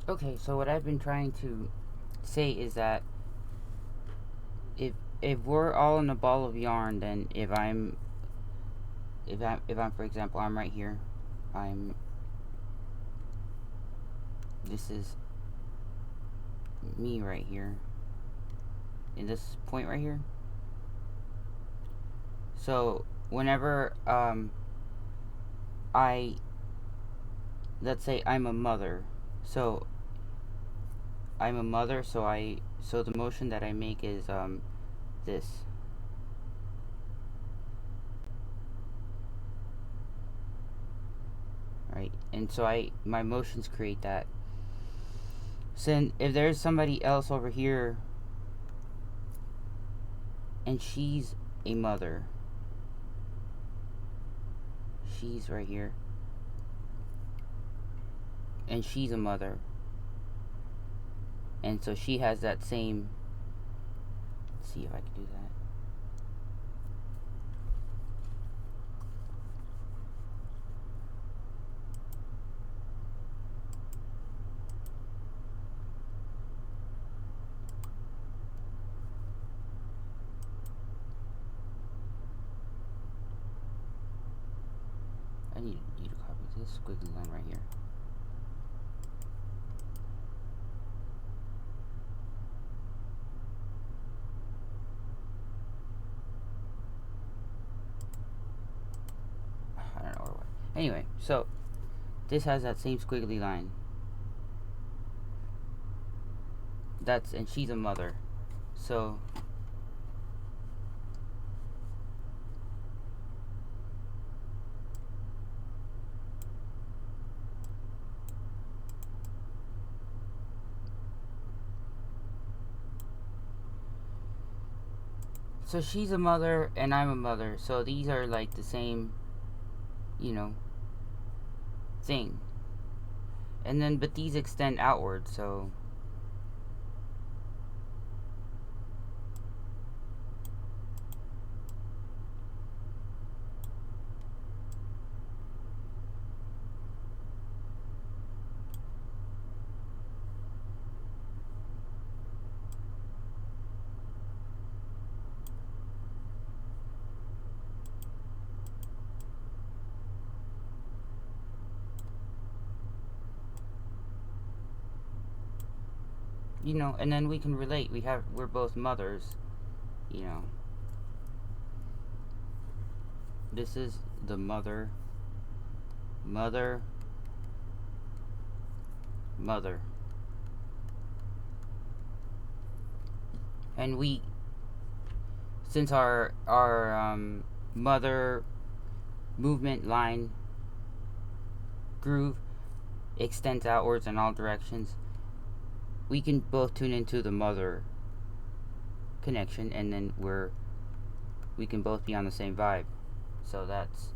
Okay, so what I've been trying to say is that if we're all in a ball of yarn, then if I'm for example, I'm right here. I'm This is me right here in this point right here. So whenever I let's say I'm a mother. So I'm a mother, so the motion that I make is this. Right? And so my motions create that. So if there's somebody else over here and she's a mother, she's right here, and she's a mother, and so she has that same. Let's see if I can do that. I need you to copy this squiggly line right here. I don't know what. Anyway, so this has that same squiggly line. And she's a mother. So she's a mother and I'm a mother. So these are like the same, thing. And then but these extend outward, so and then we can relate. We're both mothers, you know. This is the mother, mother, mother. And since our mother movement line groove extends outwards in all directions, we can both tune into the mother connection, and then we can both be on the same vibe. So that's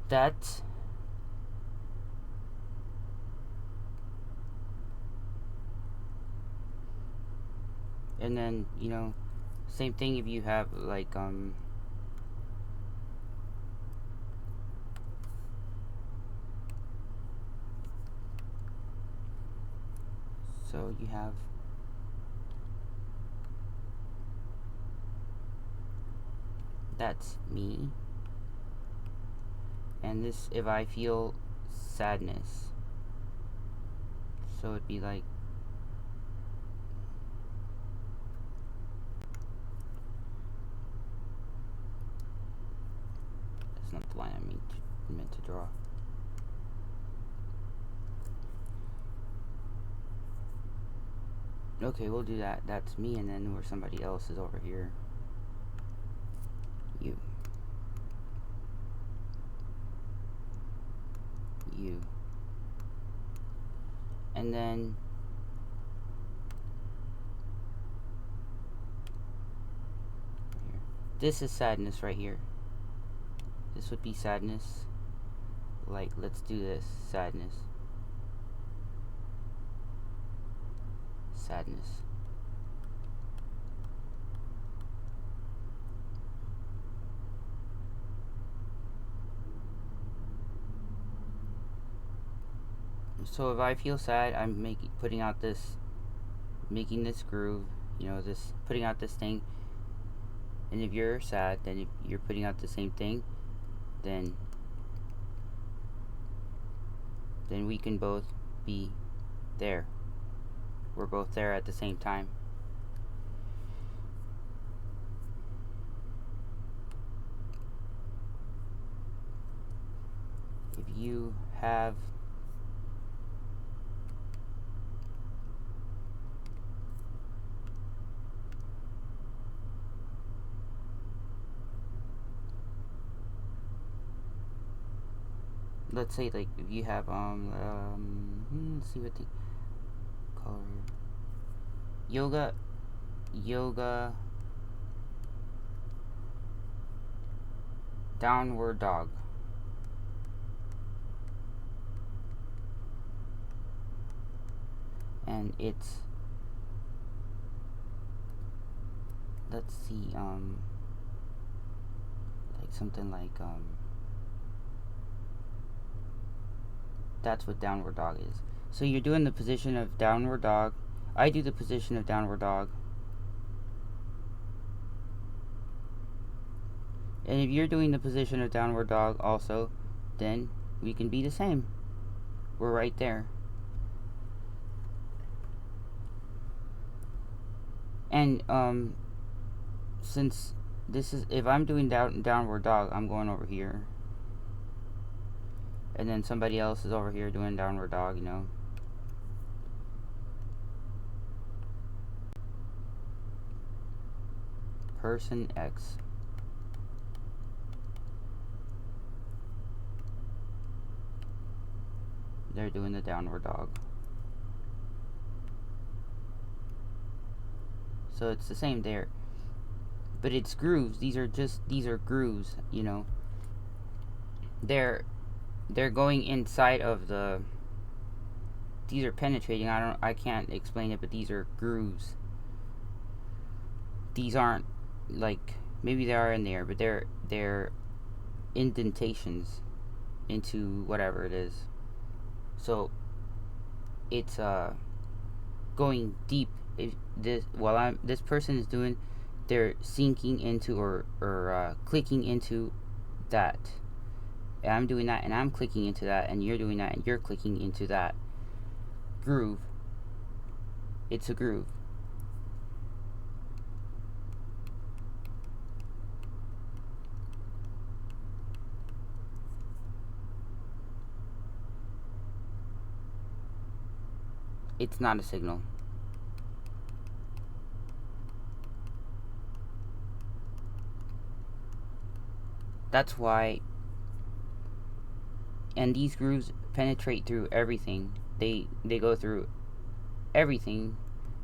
that. And then same thing if you have like so you have that's me. And this, if I feel sadness, so it'd be like that's not the line I meant to draw. Okay, we'll do that. That's me, and then where somebody else is over here. You. And then here. This is sadness right here. This would be sadness. Like, let's do this. Sadness. Sadness. So if I feel sad, I'm making this groove, putting out this thing. And if you're sad, then if you're putting out the same thing, then we can both be there. We're both there at the same time. If you have let's say, like, if you have let's see what the color here. Yoga downward dog. And it's, let's see, like something like that's what downward dog is. So you're doing the position of downward dog. I do the position of downward dog. And if you're doing the position of downward dog also, then we can be the same. We're right there. And since this is, if I'm doing downward dog, I'm going over here. And then somebody else is over here doing downward dog, Person X. They're doing the downward dog. So it's the same there. But it's grooves. These are grooves, They're going inside of the, these are penetrating. I can't explain it, but these are grooves. These aren't, like, maybe they are in there, but they're indentations into whatever it is. So it's going deep. If this person is doing, they're sinking into or clicking into that. And I'm doing that, and I'm clicking into that, and you're doing that, and you're clicking into that groove. It's a groove. It's not a signal. That's why. And these grooves penetrate through everything. They go through everything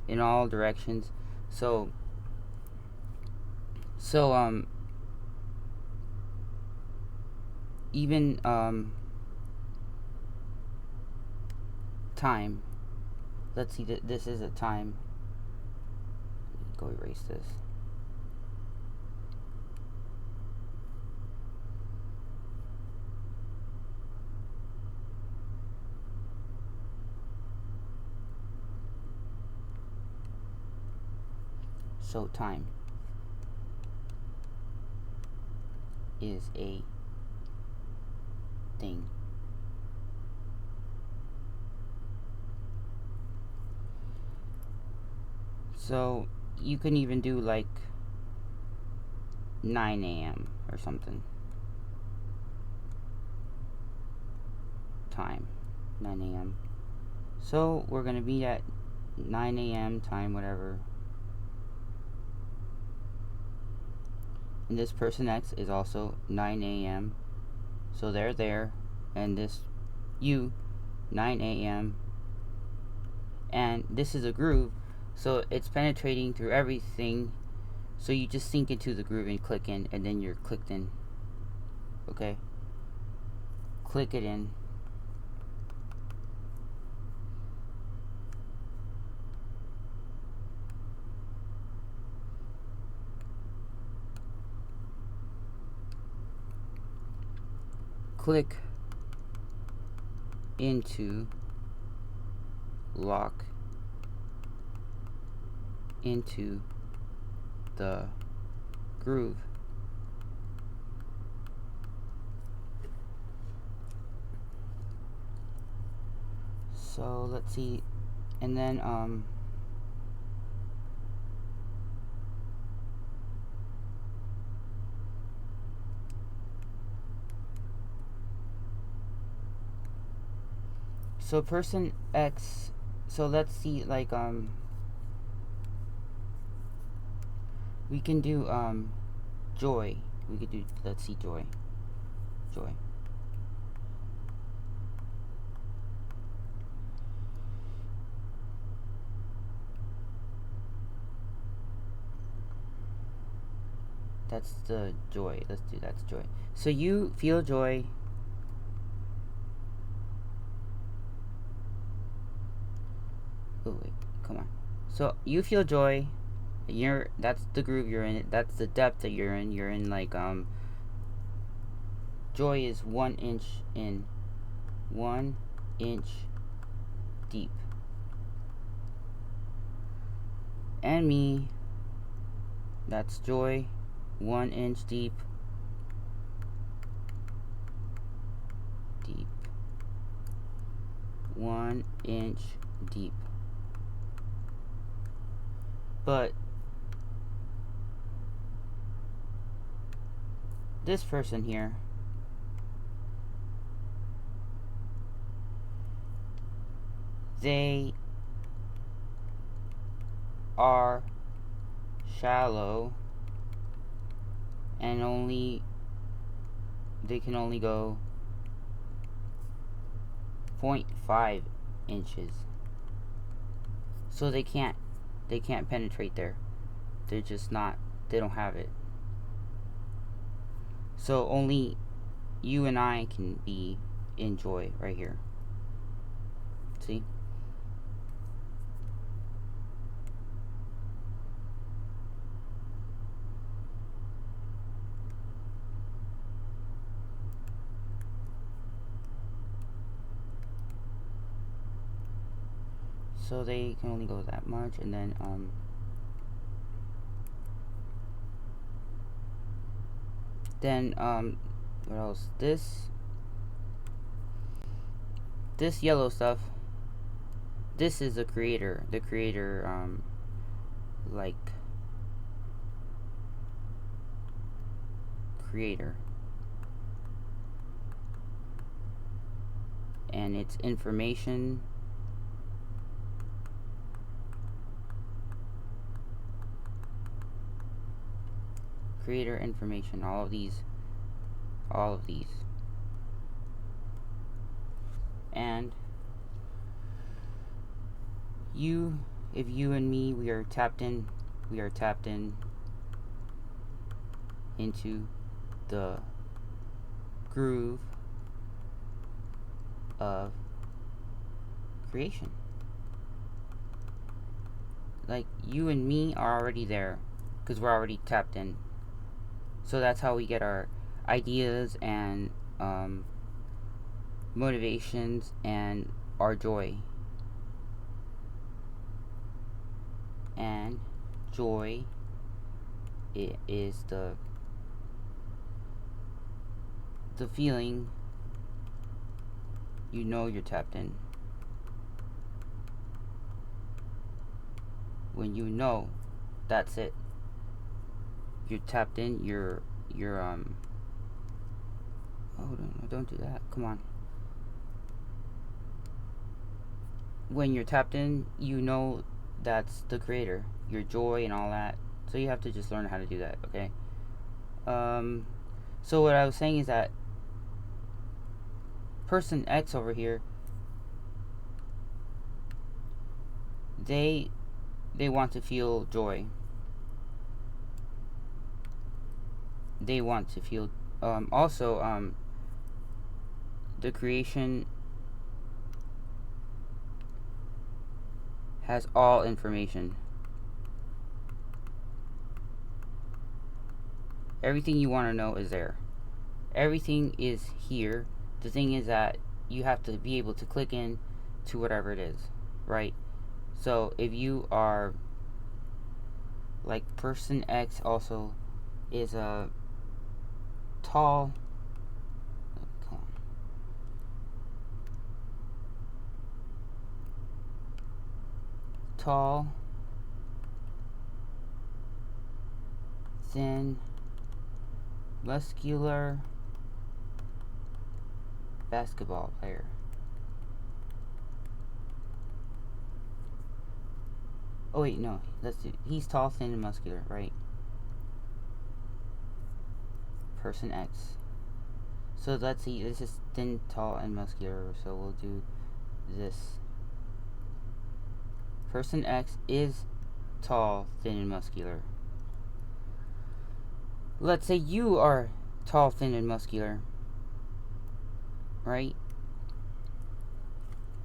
in all directions. So even time. Let's see, this is a time. Go erase this. So time is a thing. So you can even do like 9 a.m. or something. Time, 9 a.m. So we're going to be at 9 a.m. time, whatever. And this person X is also 9 a.m. So they're there. And this you, 9 a.m. And this is a groove. So it's penetrating through everything. So you just sink into the groove and click in. And then you're clicked in. Okay? Click it in. Click into lock into the groove. So let's see, and then so person X, so let's see, like we can do joy. We could do, let's see, joy. That's the joy. Let's do that's joy. So you feel joy. Oh wait, come on. So you feel joy. That's the groove you're in. That's the depth that you're in. You're in like joy is 1 inch in, 1 inch deep. And me, that's joy, 1 inch deep. 1 inch deep. But this person here, they are shallow and they can only go 0.5 inches. So they can't penetrate there. They're just not, they don't have it. So only you and I can be in joy right here. See? So they can only go that much, and then what else? This yellow stuff, this is the creator. The creator, like creator, and it's information. Creator, information, all of these. And if you and me, we are tapped in into the groove of creation. Like, you and me are already there because we're already tapped in. So that's how we get our ideas and motivations and our joy. And joy, it is the feeling you know you're tapped in. When you know, that's it. You're tapped in, you're hold on, don't do that, come on. When you're tapped in, you know that's the creator, your joy and all that. So you have to just learn how to do that, okay? So what I was saying is that person X over here, they want to feel joy. They want to feel also the creation has all information. Everything you want to know is there. Everything is here. The thing is that you have to be able to click in to whatever it is, right? So if you are like person X also is a tall, tall, thin, muscular basketball player. Oh wait, no, he's tall, thin, and muscular, right? Person X. So let's see, this is thin, tall, and muscular, so we'll do this. Person X is tall, thin, and muscular. Let's say you are tall, thin, and muscular, right?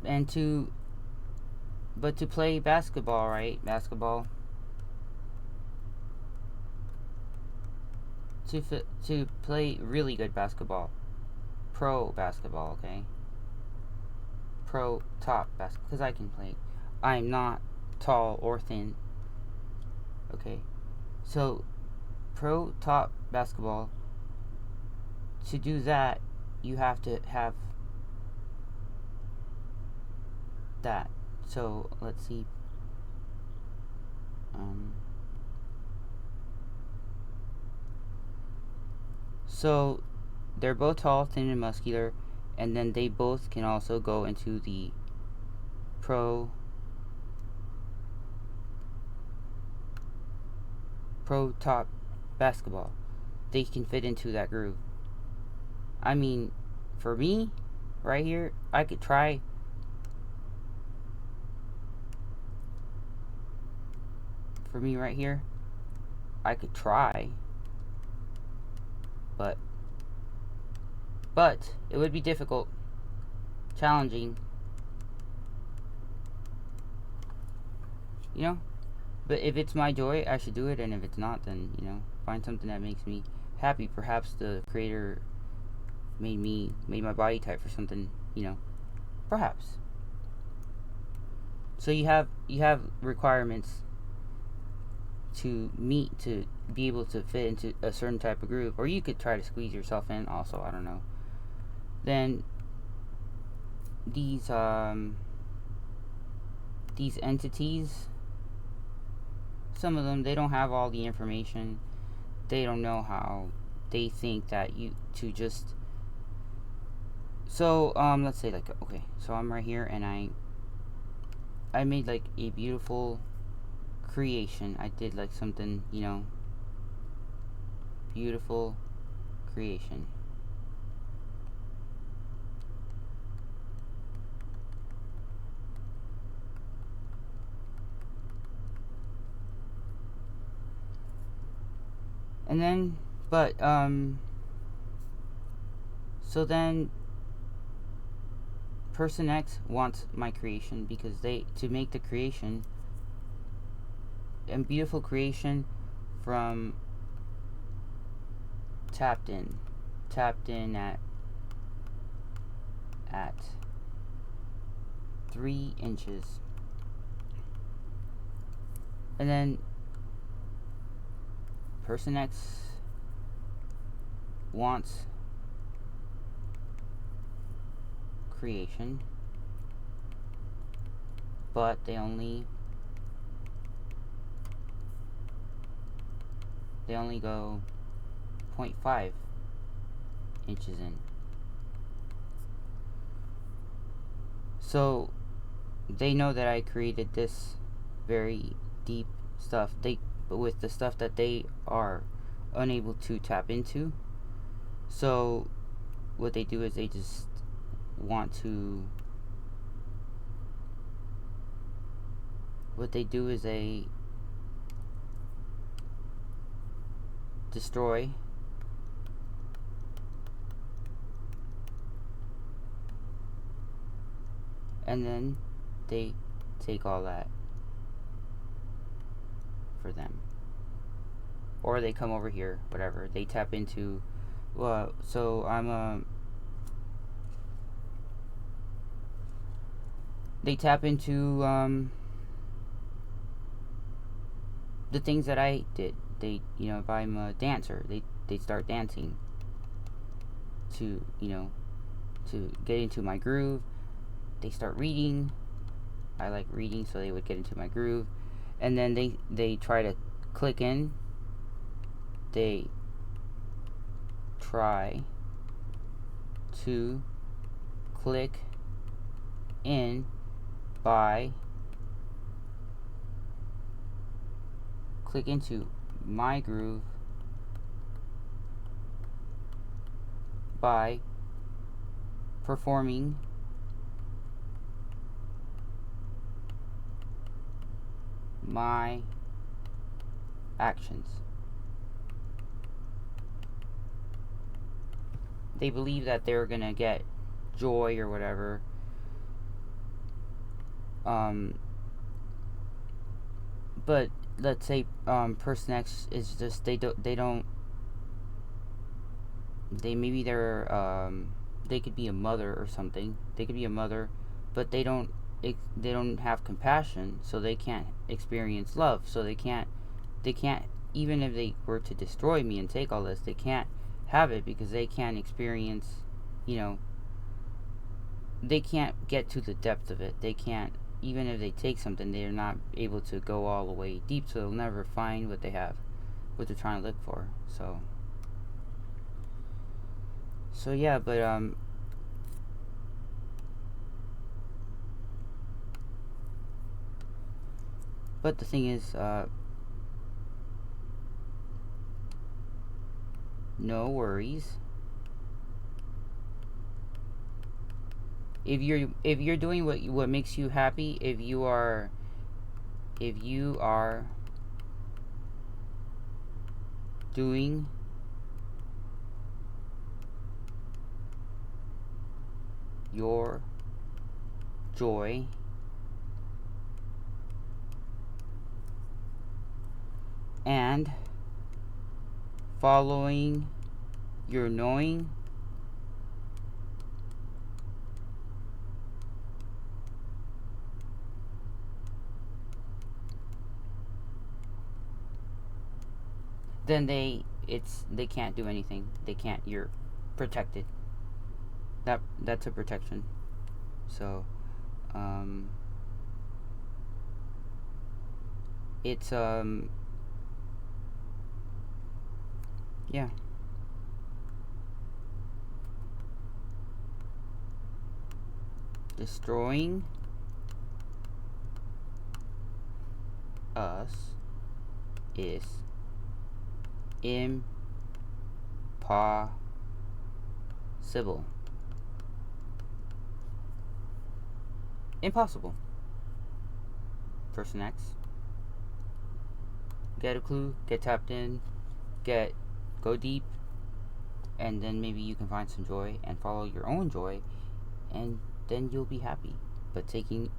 And to play basketball, right? Basketball. To play really good basketball. Pro basketball, okay? Pro top basketball, because I can play. I'm not tall or thin. Okay. So, pro top basketball, to do that, you have to have that. So, let's see. So, they're both tall, thin, and muscular, and then they both can also go into the pro top basketball. They can fit into that groove. I mean, for me, right here, I could try. For me, right here, I could try. But it would be difficult, challenging, you know? But if it's my joy, I should do it, and if it's not, then, you know, find something that makes me happy. Perhaps the creator made my body type for something, you know, perhaps. So you have requirements to meet to be able to fit into a certain type of group, or you could try to squeeze yourself in also, I don't know. Then these entities, some of them, they don't have all the information. They don't know how. They think that you to just. So let's say, like, okay, so I'm right here, and I made like a beautiful creation. I did like something, you know, beautiful creation. And then, so then person X wants my creation because to make the creation and beautiful creation from tapped in at 3 inches. And then person X wants creation, but they only go 0.5 inches in. So they know that I created this very deep stuff. But with the stuff that they are unable to tap into. So what they do is they just want to. What they do is they destroy and then they take all that for them, or they come over here, whatever, they tap into. So I'm they tap into the things that I did. They, if I'm a dancer, they start dancing to, to get into my groove. They start reading. I like reading, so they would get into my groove. And then they try to click in. They try to click in by click into my groove by performing my actions. They believe that they're gonna get joy or whatever. But let's say person X is just they could be a mother or something. They could be a mother, but they don't have compassion, so they can't experience love. So they can't even if they were to destroy me and take all this, they can't have it because they can't experience, they can't get to the depth of it. They can't, even if they take something, they're not able to go all the way deep, so they'll never find what they have, what they're trying to look for. So yeah, but the thing is, no worries. If you're doing what makes you happy, if you are doing your joy and following your knowing, then they can't do anything. They can't. You're protected. That's a protection. So it's yeah. Destroying us is impossible. Impossible. Person X. Get a clue, get tapped in, go deep, and then maybe you can find some joy and follow your own joy, and then you'll be happy. But taking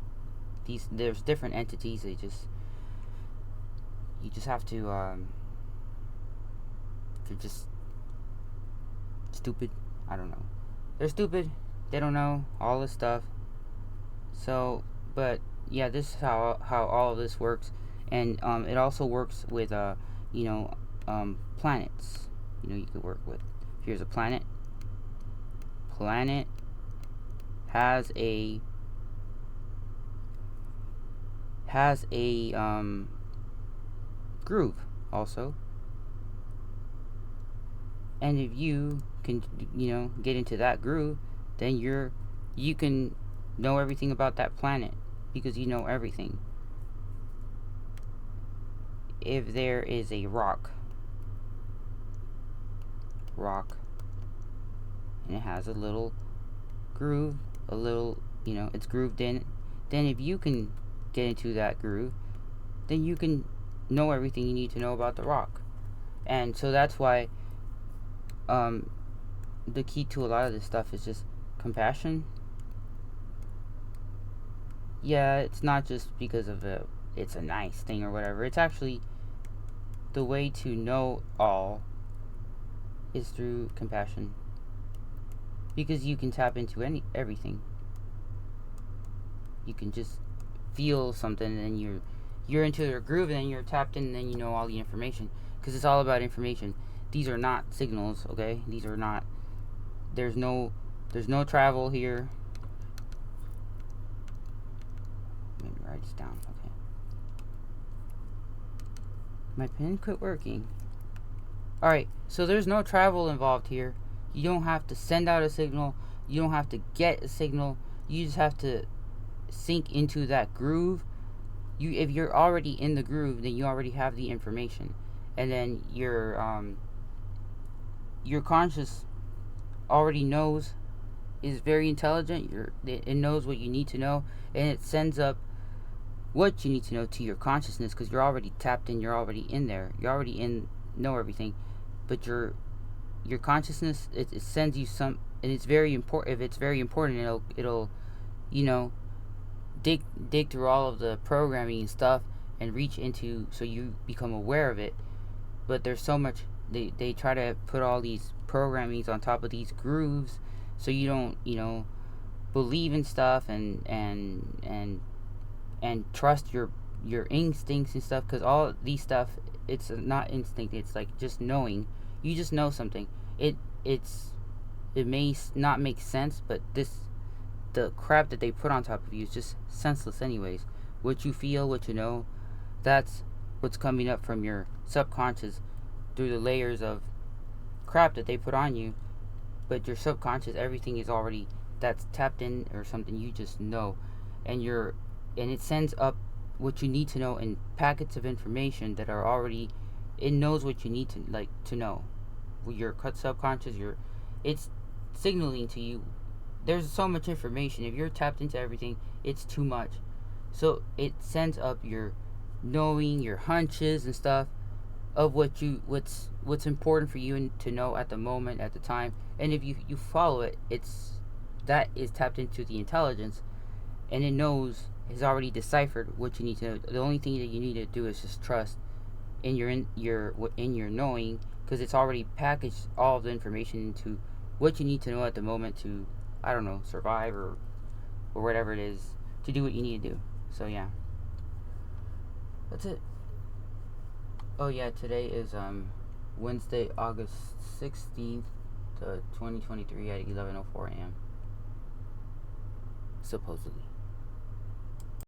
these, there's different entities. You just have to they're just stupid. I don't know. They're stupid. They don't know all this stuff. So, but yeah, this is how all of this works, and it also works with planets. You could work with. Here's a planet. Planet has a groove also, and if you can get into that groove, then you can know everything about that planet because you know everything. If there is a rock and it has a little groove, it's grooved in, then if you can get into that groove, then you can know everything you need to know about the rock. And so that's why the key to a lot of this stuff is just compassion. Yeah, it's not just because of it's a nice thing or whatever. It's actually the way to know all is through compassion, because you can tap into everything. You can just feel something, and then you're into your groove, and then you're tapped in, and then you know all the information, because it's all about information. These are not signals, okay? These are not. There's no travel here. Let me write this down. Okay. My pen quit working. Alright, so there's no travel involved here. You don't have to send out a signal. You don't have to get a signal. You just have to sink into that groove. If you're already in the groove, then you already have the information. And then your conscious already knows, is very intelligent. It knows what you need to know, and it sends up what you need to know to your consciousness, because you're already tapped in. You're already in there. You're already know everything. But your consciousness, it sends you some, and it's very important. If it's very important, it'll dig through all of the programming and stuff and reach into, so you become aware of it. But there's so much, they try to put all these programmings on top of these grooves, so you don't believe in stuff and trust your instincts and stuff, because all these stuff, it's not instinct, it's like just knowing. You just know something. It may not make sense, but the crap that they put on top of you is just senseless anyways. What you feel, what you know, that's what's coming up from your subconscious through the layers of crap that they put on you. But your subconscious, everything is already, that's tapped in, or something you just know, and it sends up what you need to know in packets of information that are already, it knows what you need to know. Your subconscious, it's signaling to you. There's so much information. If you're tapped into everything, it's too much. So it sends up your knowing, your hunches and stuff of what's important for you to know at the moment, at the time. And if you follow it, that is tapped into the intelligence, and it knows, has already deciphered what you need to know. The only thing that you need to do is just trust in your knowing, because it's already packaged all of the information into what you need to know at the moment to, I don't know, survive or whatever it is, to do what you need to do. So yeah, that's it. Oh yeah, today is Wednesday, August 16th, 2023 at 11:04 a.m. supposedly.